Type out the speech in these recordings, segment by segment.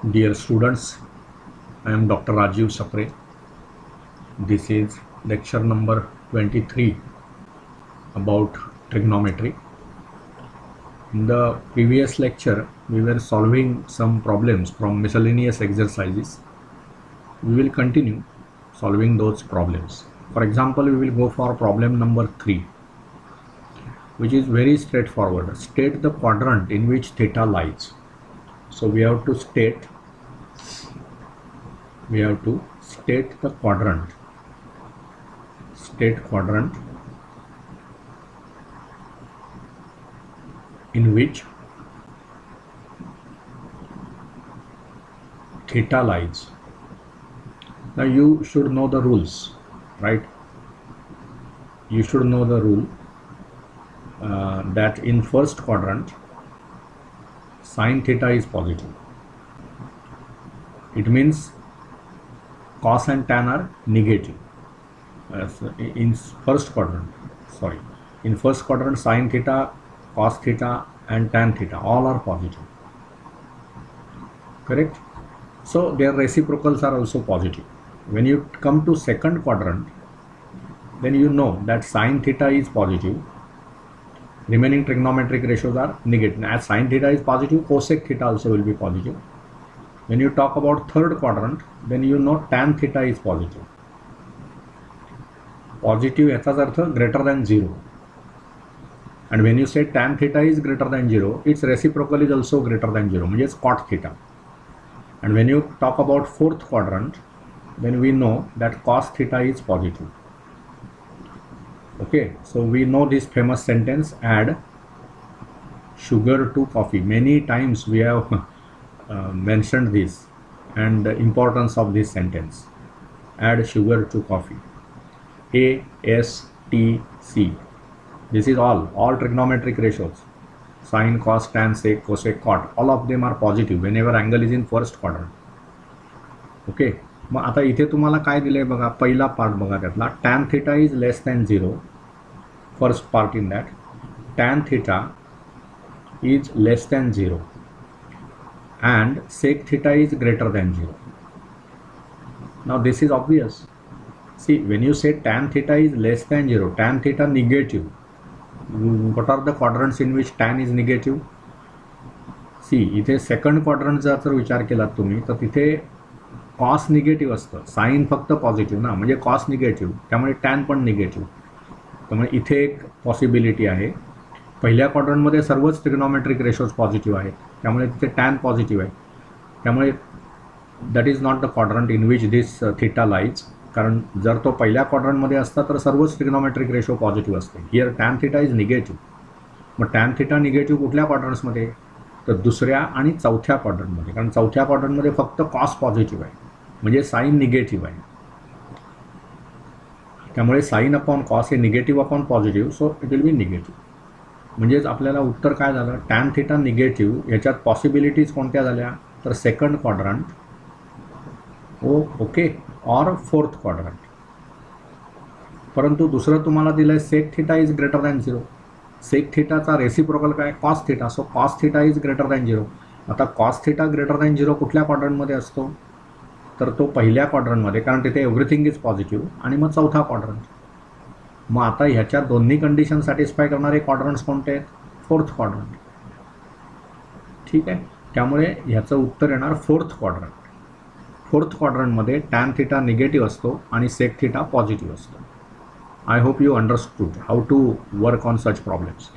Dear students, I am Dr. Rajiv Sapre. This is lecture number 23 about trigonometry. In the previous lecture, we were solving some problems from miscellaneous exercises. We will continue solving those problems. For example, we will go for problem number 3, which is very straightforward. State the quadrant in which theta lies. So we have to state the quadrant. State quadrant in which theta lies. Now you should know the rules, right? You should know the rule that in first quadrant sine theta is positive. It means cos and tan are negative. In first quadrant sine theta, cos theta and tan theta all are positive, correct? So their reciprocals are also positive. When you come to second quadrant, then you know that sine theta is positive, remaining trigonometric ratios are negative. As sine theta is positive, cosec theta also will be positive. When you talk about third quadrant, then you know tan theta is positive. Positive याचाच अर्थ greater than 0. And when you say tan theta is greater than 0, its reciprocal is also greater than 0, means cot theta. And when you talk about fourth quadrant, then we know that cos theta is positive. Okay, so we know this famous sentence, add sugar to coffee. Many times we have mentioned this and the importance of this sentence. Add sugar to coffee. A, S, T, C. This is all trigonometric ratios. Sine, cos, tan, sec, cosec, cot. All of them are positive whenever angle is in first quadrant. Okay. मग आता इथे तुम्हाला काय दिलंय बघा, पहिला part बघा त्यातला, tan theta is less than 0. First part in that, tan theta is less than 0 and sec theta is greater than 0. Now this is obvious. See, when you say tan theta is less than 0, tan theta negative. What are the quadrants in which tan is negative? See, इथे second क्वाड्रंटचा जर विचार केला तुम्ही तर तिथे cos negative असतं, sign फक्त positive ना, म्हणजे कॉस निगेटिव्ह, त्यामुळे टॅन पण निगेटिव्ह. त्यामुळे इथे एक पॉसिबिलिटी आहे. पहिल्या क्वाड्रंटमध्ये सर्वच ट्रिग्नोमेट्रिक रेशोज पॉझिटिव्ह आहेत, त्यामुळे तिथे टॅन पॉझिटिव्ह आहे. त्यामुळे that is not the quadrant in which this theta lies. कारण जर तो पहिल्या क्वाड्रंटमध्ये असता तर सर्वच ट्रिग्नोमेट्रिक रेशो पॉझिटिव्ह असते. Here tan theta is negative. मग टॅन थिटा निगेटिव्ह कुठल्या क्वाड्रंट्समध्ये? तर दुसऱ्या आणि चौथ्या क्वाड्रंटमध्ये. कारण चौथ्या क्वाड्रंटमध्ये फक्त कॉस पॉझिटिव्ह आहे, म्हणजे साईन निगेटिव्ह आहे. त्यामुळे साईन अपॉन कॉस हे negative upon positive, so it will be negative. म्हणजेच आपल्याला उत्तर काय झालं, टॅन थिटा निगेटिव्ह. याच्यात पॉसिबिलिटीज कोणत्या झाल्या, तर second quadrant, okay, or fourth quadrant. परंतु दुसरं तुम्हाला दिलं आहे sec theta is greater than 0. Sec थिटाचा रेसिप्रोकल काय, cos theta. So cos theta is greater than 0. आता कॉस थिटा ग्रेटर दॅन 0 कुठल्या क्वाड्रंटमध्ये असतो, तर तो पहिल्या क्वाड्रंटमध्ये, कारण तिथे एव्हरीथिंग इज पॉझिटिव्ह. आणि मग चौथा क्वाड्रंट. मग आता ह्याच्या दोन्ही कंडिशन सॅटिस्फाय करणारे क्वाड्रंट्स कोणते आहेत, फोर्थ क्वाड्रंट. ठीक आहे, त्यामुळे ह्याचं उत्तर येणार फोर्थ क्वाड्रंट. फोर्थ क्वाड्रंटमध्ये टॅन थिटा निगेटिव्ह असतो आणि सेक थिटा पॉझिटिव्ह असतो. I hope you understood how to work on such problems.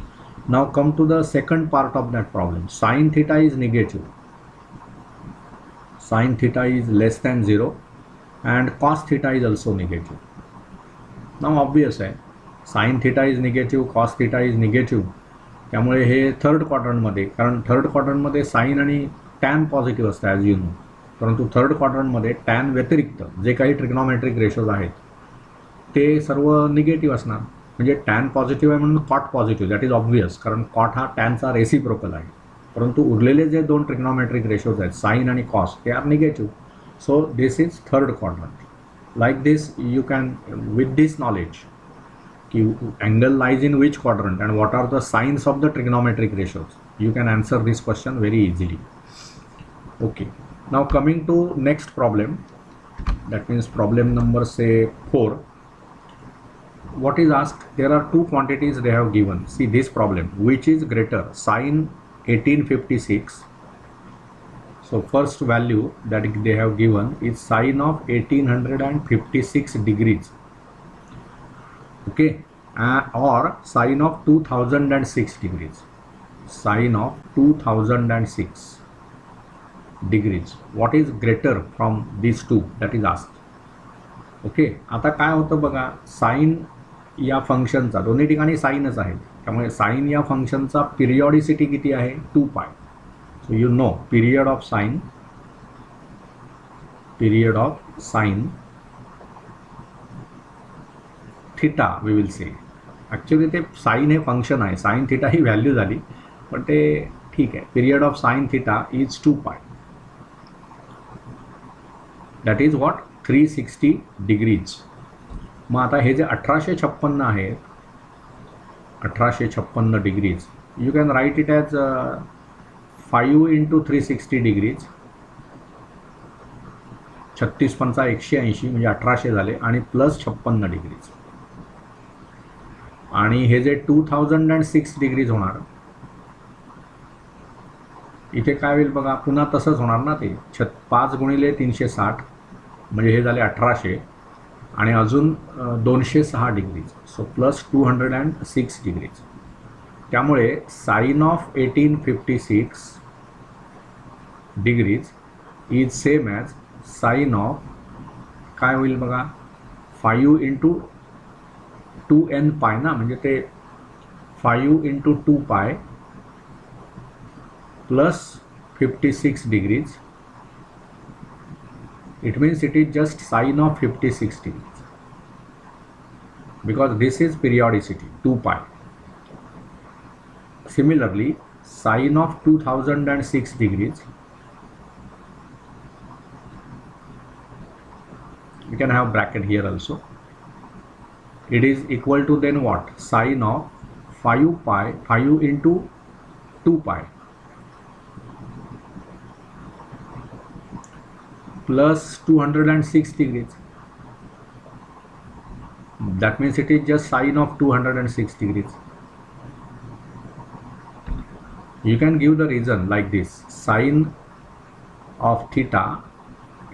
Now come to the second part of that problem. Sine theta is negative. Sin theta is less than 0 and cos theta is also negative. Now obvious आहे, sin theta is negative, cos theta is negative. त्यामुळे हे third क्वाड्रंटमध्ये, कारण third क्वाड्रंटमध्ये sign आणि tan positive असतं as you no. परंतु third क्वाड्रंटमध्ये tan व्यतिरिक्त जे काही ट्रिग्नोमेट्रिक रेशोज आहेत ते सर्व निगेटिव्ह असणार. म्हणजे टॅन पॉझिटिव्ह आहे म्हणून cot positive, that is obvious, कारण कॉट हा टॅनचा रेसिप्रोकल आहे. परंतु उरलेले जे दोन ट्रिग्नोमेट्रिक रेशोज आहेत, साइन आणि कॉस, ते are negative. So this is third quadrant. Like this you can, with this knowledge की angle lies in which quadrant and what are the signs of the trigonometric ratios, you can answer this question very easily. Okay, now coming to next problem, that means problem number say 4. What is asked? There are two quantities they have given. See this problem, which is greater, sine 1856. So first value that they have given is sine of 1856 degrees, okay, or sine of 2006 degrees, sine of 2006 degrees. What is greater from these two? That is asked. Okay, आता काय होतं बघा, sign या फंक्शनचा दोन्ही ठिकाणी साइनच आहे, त्यामुळे साइन या फंक्शनचा पिरियॉडिसिटी किती आहे? 2π. So you know period of sine theta we will say. Actually ते साइन हे फंक्शन आहे, साइन थिटा ही व्हॅल्यू झाली, पण ते ठीक आहे. Period of sine theta is 2π. That is what? 360 degrees. मग आता हे जे 1856 आहेत, 1856 degrees, you can write it as 5 into 360 degrees. 36 पंचा 180 म्हणजे 1800 झाले, आणि प्लस 56 डिग्रीज. आणि हे जे 2006 डिग्रीज होणार, इथे काय होईल बघा, पुन्हा तसंच होणार ना. ते 5 गुणिले 360 म्हणजे हे झाले 1800, आणि अजून 206 डिग्रीज, सो प्लस 206 डिग्रीज. त्यामुळे sine of 1856 degrees is same as sine of, काय होईल बघा, 5 इंटू 2nπ ना, म्हणजे ते 5 into 2π plus 56 degrees. It means it is just sine of 56 degrees, because this is periodicity 2π. Similarly, sine of 2006 degrees, we can have bracket here also. It is equal to then what? Sine of 5 into 2π plus 206 degrees. That means it is just sine of 206 degrees. You can give the reason like this: sine of theta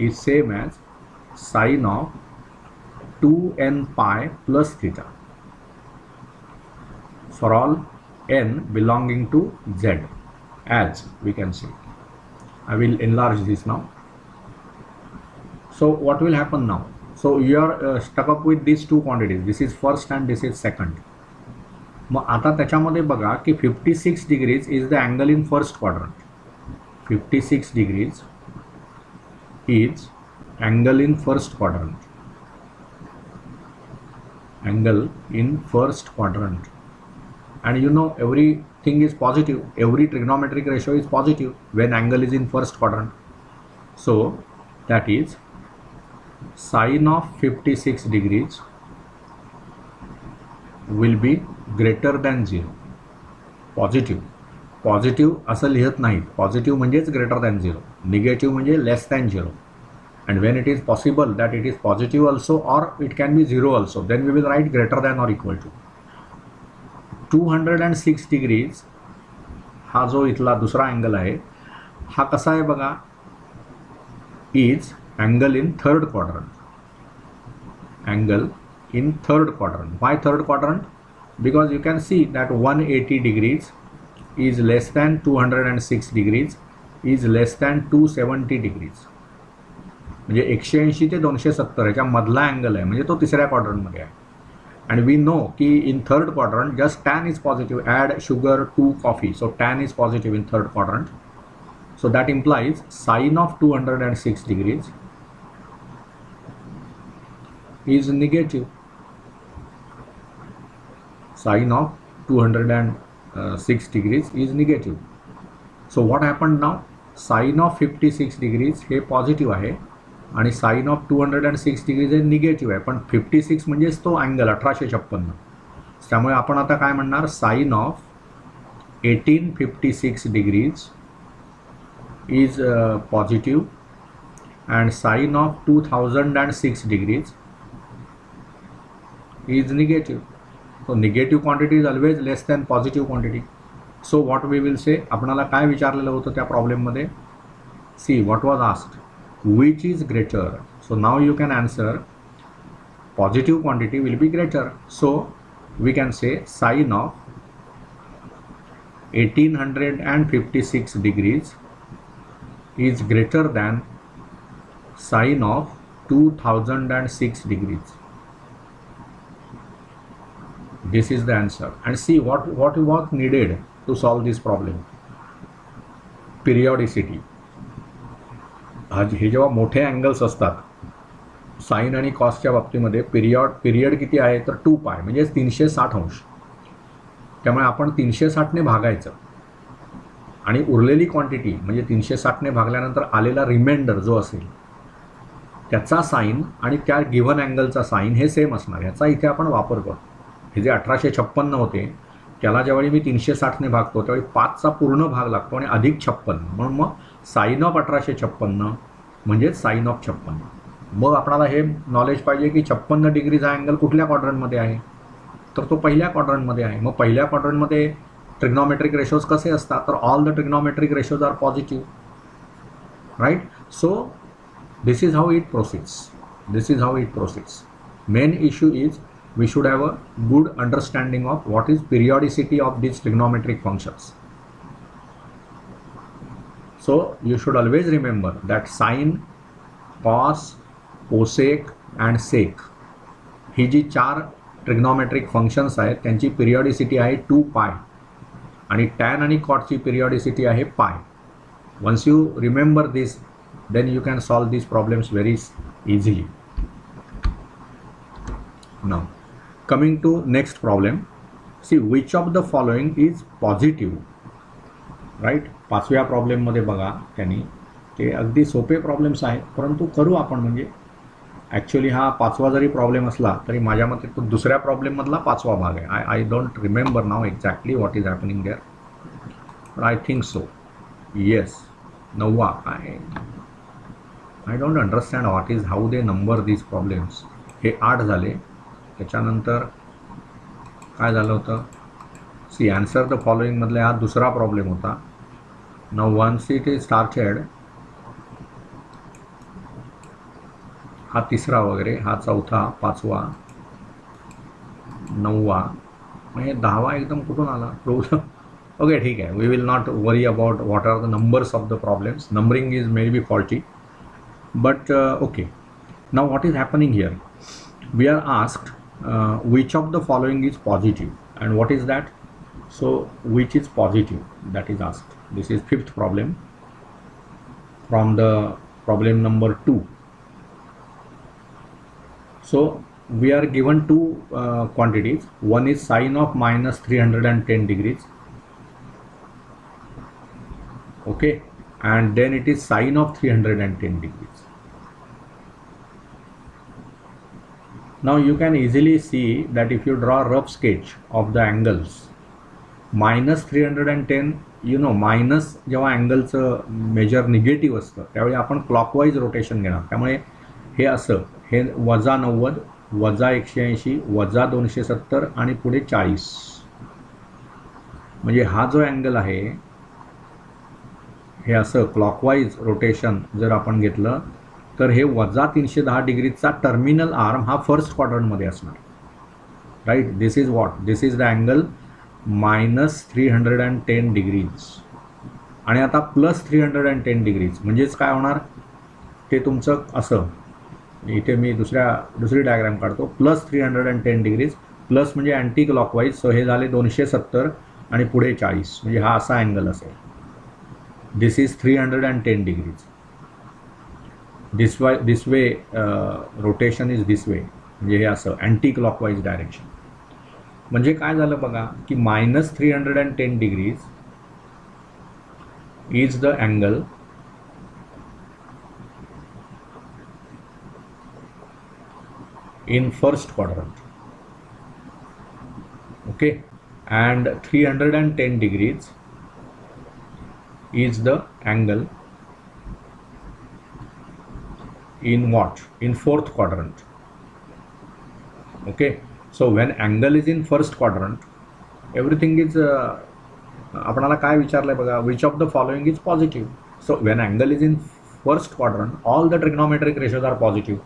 is same as sine of 2nπ plus theta for all n belonging to z, as we can see. I will enlarge this now. So what will happen now? So you are stuck up with these two quantities. This is first and this is second. मग आता त्याच्यामध्ये बघा की 56 degrees is the angle in first quadrant. 56 degrees is angle in first quadrant. Angle in first quadrant. And you know everything is positive. Every trigonometric ratio is positive when angle is in first quadrant. So that is sine of 56 degrees will be greater than 0. Positive असं लिहत नाहीत. Positive म्हणजेच greater than 0, negative म्हणजे less than 0. And when it is possible that it is positive also or it can be 0 also, then we will write greater than or equal to. 206 degrees हा जो इथला दुसरा angle आहे, हा कसा आहे बघा, is angle in third quadrant. Angle in third quadrant. Why third quadrant? Because you can see that 180 degrees is less than 206 degrees is less than 270 degrees. म्हणजे 180 ते 270 याच्या मधला अँगल आहे, म्हणजे तो तिसऱ्या क्वाड्रंटमध्ये आहे. अँड वी नो की in third quadrant just tan is positive, add sugar to coffee, so tan is positive in third quadrant. So that implies sine of 206 degrees is negative. Sine of 206 degrees is negative. So what happened now? Sin of 56 degrees हे positive आहे आणि sine of 206 degrees हे negative आहे. पण 56 म्हणजेच तो angle 1856. त्यामुळे आपण आता काय म्हणणार, sine of 1856 degrees is positive and sine of 2006 degrees is negative. So negative quantity is always less than positive quantity. So what we will say, आपणाला काय विचारलेलं होतं त्या प्रॉब्लेममध्ये? See what was asked, which is greater. So now you can answer positive quantity will be greater. So we can say sine of 1856 degrees is greater than sine of 2006 degrees. This is the answer. And see what was needed to solve this problem. Periodicity. हे जेव्हा मोठे angles असतात sign आणि कॉसच्या बाबतीमध्ये period किती आहे तर 2π म्हणजे 360 अंश. त्यामुळे आपण 360 ने भागायचं आणि उरलेली क्वांटिटी म्हणजे 360 ने भागल्यानंतर आलेला रिमाइंडर जो असेल त्याचा साइन आणि त्या गिव्हन अँगलचा साइन हे सेम असणार. याचा इथे आपण वापर करतो. हे जे 1856 होते त्याला ज्यावेळी मी 360 ने भागतो त्यावेळी 5चा पूर्ण भाग लागतो आणि अधिक 56 म्हणून मग साइन ऑफ 1856 म्हणजे साइन ऑफ 56. मग आपल्याला हे नॉलेज पाहिजे की 56 डिग्रीचा अँगल कुठल्या क्वाड्रंटमध्ये आहे तर तो पहिल्या क्वाड्रंटमध्ये आहे. मग पहिल्या क्वाड्रंटमध्ये ट्रिग्नॉमेट्रिक रेशोज कसे असतात तर all the trigonometric ratios are positive, right. So this is how it proceeds. Main issue is we should have a good understanding of what is periodicity of these trigonometric functions. So you should always remember that sine, cos, cosec and sec ही जी 4 trigonometric functions आहेत त्यांची पिरियॉडिसिटी आहे 2π आणि tan आणि cot ची पिरियॉडिसिटी आहे π. Once you remember this, then you can solve these problems very easily. Now coming to next problem, see which of the following is positive, right. पाचव्या प्रॉब्लेम मध्ये बघा त्यांनी ते अगदी सोपे प्रॉब्लेम्स आहेत परंतु करू आपण म्हणजे ॲक्च्युली हा पाचवा जरी प्रॉब्लेम असला तरी माझ्या मते तो दुसऱ्या प्रॉब्लेम मधला पाचवा भाग आहे. आय डोंट रिमेंबर नाव exactly what is happening there but I think so yes 9वा. I don't understand what is how they number these problems. हे 8 झाले. त्याच्यानंतर काय झालं होतं सी आन्सर द फॉलोइंग मधले हा दुसरा प्रॉब्लेम होता. Now once it is started हा तिसरा वगैरे हा चौथा 5वा 9वा मग हे 10वा एकदम कुठून आला प्रॉब्लेम. ओके ठीक आहे. We will not worry about what are the numbers of the problems. Numbering is may be faulty but okay. Now what is happening here, we are asked which of the following is positive and what is that. So which is positive, that is asked. This is 5th problem from the problem number 2. So we are given two quantities. One is sine of minus 310 degrees, okay, and then it is sine of 310 degrees. Now you can easily see that if you draw a rough sketch of the angles, minus 310, you know minus जेव्हा अँगलचं major negative असतं त्यावेळी आपण clockwise rotation घेणार. त्यामुळे हे असं हे -90 -180 -270 आणि पुढे 40 म्हणजे हा जो अँगल आहे हे असं क्लॉकवाईज रोटेशन जर आपण घेतलं तर हे -310 डिग्रीचा टर्मिनल आर्म हा फर्स्ट क्वाड्रंटमध्ये असणार, right. This is what, this is the angle -310 degrees आणि आता +310 डिग्रीज म्हणजेच काय होणार ते तुमचं असं. इथे मी दुसरी डायग्राम काढतो. +310 डिग्रीज प्लस म्हणजे अँटी क्लॉकवाईज. सो हे झाले 270 आणि पुढे 40 म्हणजे हा असा अँगल असेल. This is 310 degrees. this way rotation is this way म्हणजे हे असं अँटी क्लॉकवाईज डायरेक्शन. म्हणजे काय झालं बघा की -310 degrees is the angle in first quadrant, okay, and 310 degrees is the angle in what? In fourth quadrant. Okay, so when angle is in first quadrant, everything is आपणाला काय विचारलंय बघा, which of the following is positive? So when angle is in first quadrant, all the trigonometric ratios are positive.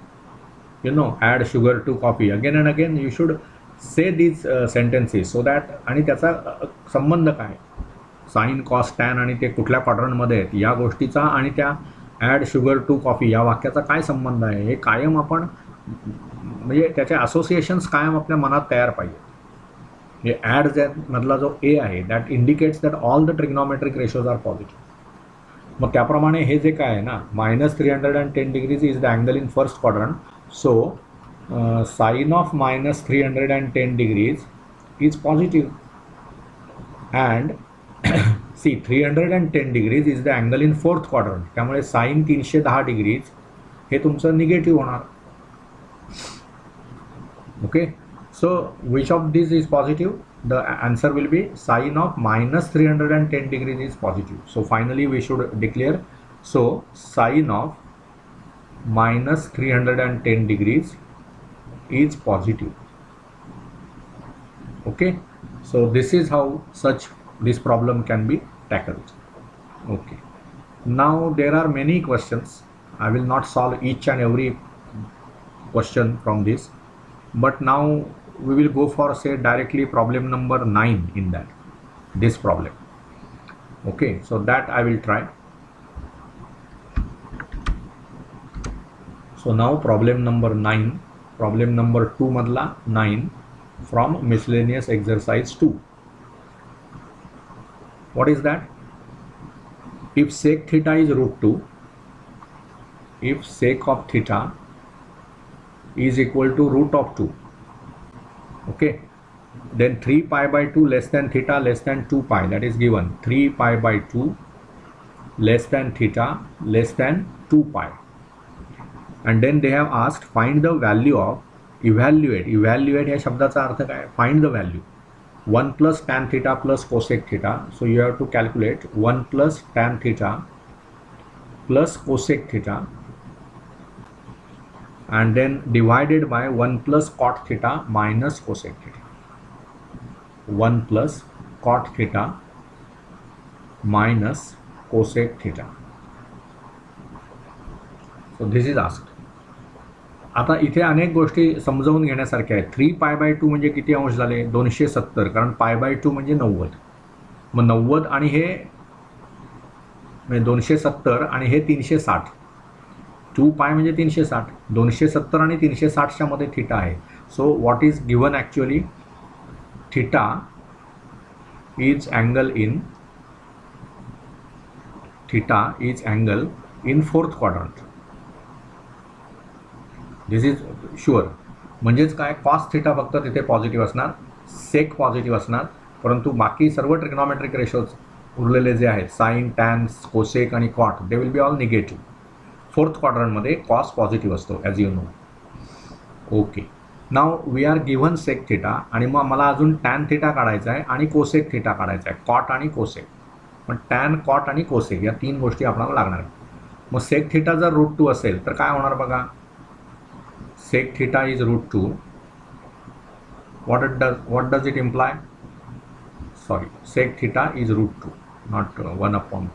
You know, add sugar to coffee. Again and again you should say these sentences so that, आणि त्याचा संबंध काय, sine cos tan आणि ते कुठल्या क्वाड्रंटमध्ये आहेत या गोष्टीचा आणि त्या ॲड शुगर टू कॉफी या वाक्याचा काय संबंध आहे हे कायम आपण, म्हणजे त्याचे असोसिएशन्स कायम आपल्या मनात तयार पाहिजे. म्हणजे ॲड मधला जो ए आहे that indicates that all the trigonometric ratios are positive. मग त्याप्रमाणे हे जे काय आहे ना, -310 degrees is the angle in first quadrant. So sine of -310 degrees is positive and see 310 degrees is the angle in fourth quadrant. त्यामुळे sine 310 degrees हे तुमचं निगेटिव्ह होणार. Okay, so which of these is positive? The answer will be sine of -310 degrees is positive. So finally we should declare, so sine of -310 degrees is positive. Okay, so this is how this problem can be tackled. Okay, now there are many questions. I will not solve each and every question from this, but now we will go for, say, directly problem number 9 in this problem. Okay, so that I will try. So now problem number 9, problem number 2 madla 9 from miscellaneous exercise 2. What is that? If sec theta is √2, if sec of theta is equal to root of 2, okay, then 3 pi by 2 less than theta less than 2 pi, that is given 3 pi by 2 less than theta less than 2 pi, and then they have asked find the value of evaluate या शब्दाचा अर्थ काय, find the value 1 plus tan theta plus cosec theta. So you have to calculate 1 plus tan theta plus cosec theta and then divided by 1 plus cot theta minus cosec theta. 1 plus cot theta minus cosec theta. So this is asked. आता इथे अनेक गोष्टी समजावून घेण्यासारख्या आहेत. 3 pi by 2 म्हणजे किती अंश झाले, 270, कारण पाय बाय 2 म्हणजे 90. मग 90 आणि हे म्हणजे 270 आणि हे 360. 2 पाय म्हणजे 360, 270 आणि 360च्या मध्ये थिटा आहे. So what is given actually, theta is angle in fourth quadrant. This is sure. म्हणजेच काय, कॉस थिटा फक्त तिथे पॉझिटिव्ह असणार, सेक पॉझिटिव्ह असणार, परंतु बाकी सर्व ट्रिग्नॉमेट्रिक रेशोज उरलेले जे आहेत साइन टॅन कोसेक आणि cot they will be all negative. Fourth क्वाड्रंटमध्ये कॉस पॉझिटिव्ह असतो as you know. Okay, now we are given sec theta आणि मग मला अजून टॅन थिटा काढायचा आहे आणि कोसेक थिटा काढायचा आहे, कॉट आणि कोसेक. पण टॅन कॉट आणि कोसेक या 3 गोष्टी आपल्याला लागणार आहेत. मग सेक थिटा जर √2 असेल तर काय होणार बघा, sec theta is √2. what does it imply? Sorry, sec theta is √2, not 1/2.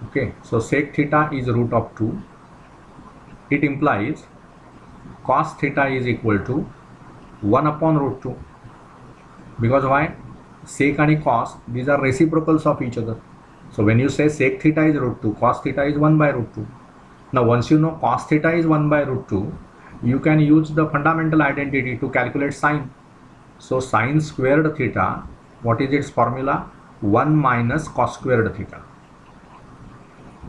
Okay, so sec theta is √2. It implies cos theta is equal to 1/√2. Because why? Sec and cos, these are reciprocals of each other. So when you say sec theta is √2, cos theta is 1/√2. Now once you know cos theta is 1/√2, you can use the fundamental identity to calculate sine. So sine squared theta, what is its formula? 1 minus cos squared theta.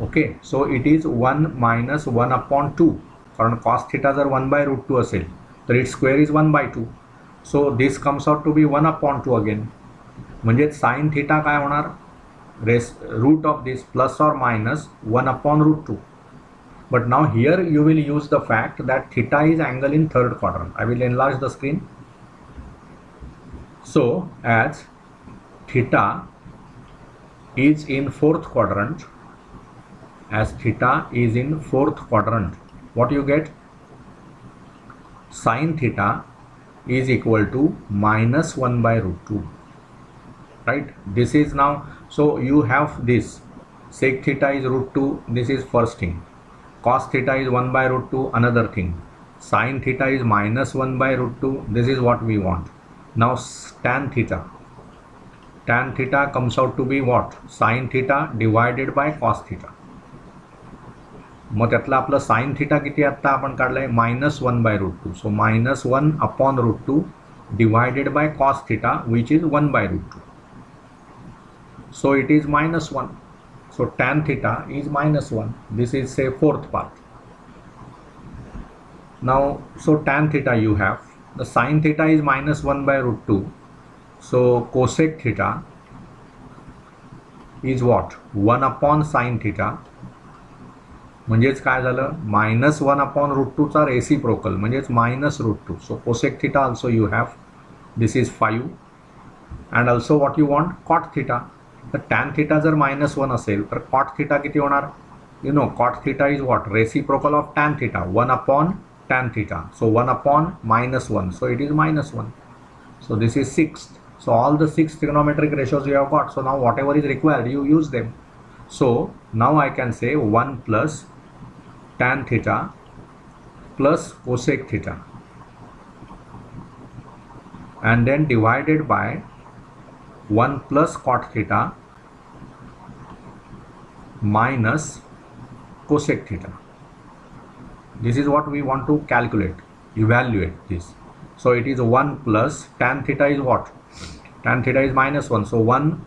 Okay, so it is 1 minus 1/2. कारण cos theta जर 1/√2 असेल तर its square is 1/2. So this comes out to be 1/2 again. म्हणजे sin theta काय होणार, root of this plus or minus 1/√2. But now here you will use the fact that theta is angle in third quadrant. I will enlarge the screen. So as theta is in fourth quadrant, as theta is in fourth quadrant, what you get? Sin theta is equal to minus 1 by root 2, right? This is now, so you have this sec theta is root 2, this is first thing. Cos theta is 1 by root 2, another thing. Sin theta is minus 1 by root 2, this is what we want. Now tan theta comes out to be what? Sin theta divided by cos theta. मग त्यातलं आपलं sine theta किती आता आपण काढलाय minus 1 by root 2. So minus 1 upon root 2 divided by cos theta which is 1 by root 2. So it is minus 1. So tan theta is minus 1. This is say fourth part. Now so tan theta you have, the sin theta is minus 1 by root 2. So cosec theta is what? 1 upon sin theta. म्हणजेच काय झालं? Minus 1 upon root 2 चा reciprocal म्हणजेच minus root 2. So cosec theta also you have, this is 5. And also what you want? Cot theta. तर tan theta जर minus 1 असेल तर cot theta किती होणार? You know cot theta is what? Reciprocal of tan theta, 1 upon tan theta. So 1 upon minus 1, so it is minus 1. So this is sixth. So all the 6 trigonometric ratios you have got. So now whatever is required, you use them. So now I can say 1 plus tan theta plus cosec theta, and then divided by 1 plus cot theta minus cosec theta. This is what we want to calculate, evaluate this. So it is 1 plus tan theta is what? Tan theta is minus 1. So 1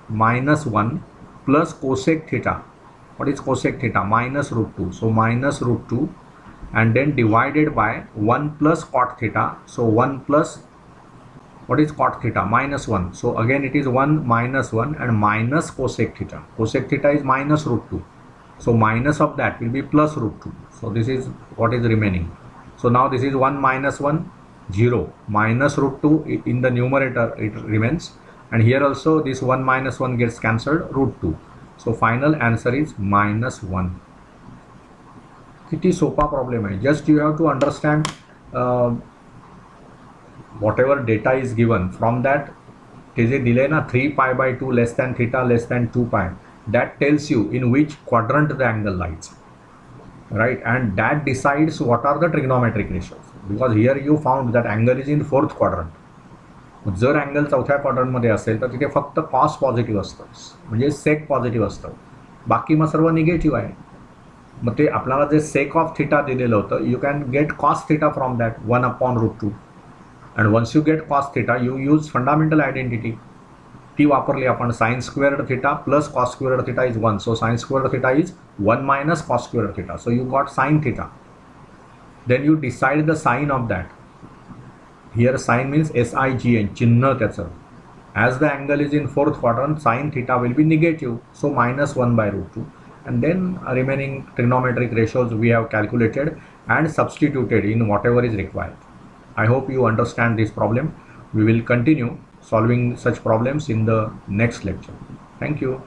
minus 1 plus cosec theta. What is cosec theta? Minus root 2. So minus root 2 and then divided by 1 plus cot theta. So 1 plus, what is cot theta? Minus 1. So again it is 1 minus 1 and minus cosec theta. Cosec theta is minus root 2. So minus of that will be plus root 2. So this is what is remaining. So now this is 1 minus 1, 0. Minus root 2 in the numerator it remains. And here also this 1 minus 1 gets cancelled, root 2. So final answer is minus 1. किती सोपा problem आहे. Just you have to understand whatever data is given from that. ते जे दिले ना 3 pi by 2 less than theta less than 2 pi, that tells you in which quadrant the angle lies, right? And that decides what are the trigonometric ratios, because here you found that angle is in fourth quadrant. जर angle चौथ्या क्वाड्रंटमध्ये असेल तर तिथे फक्त cos positive असतं, म्हणजे सेक positive असतं, बाकी मग सर्व निगेटिव्ह आहे. मग ते आपल्याला जे सेक ऑफ थिटा दिलेलं होतं, you can get cos theta from that 1 upon root 2. And once you get cos theta you use fundamental identity, ती वापरली आपण. Sine squared theta plus cos squared theta is 1. So sine squared theta is 1 minus cos squared theta. So you got sine theta. Then you decide the sign of that. Here sin means SIGN, चिन्ह त्याचं. As the angle is in fourth quadrant, sin theta will be negative, so minus 1 by root 2. And then remaining trigonometric ratios we have calculated and substituted in whatever is required. I hope you understand this problem. We will continue solving such problems in the next lecture. Thank you.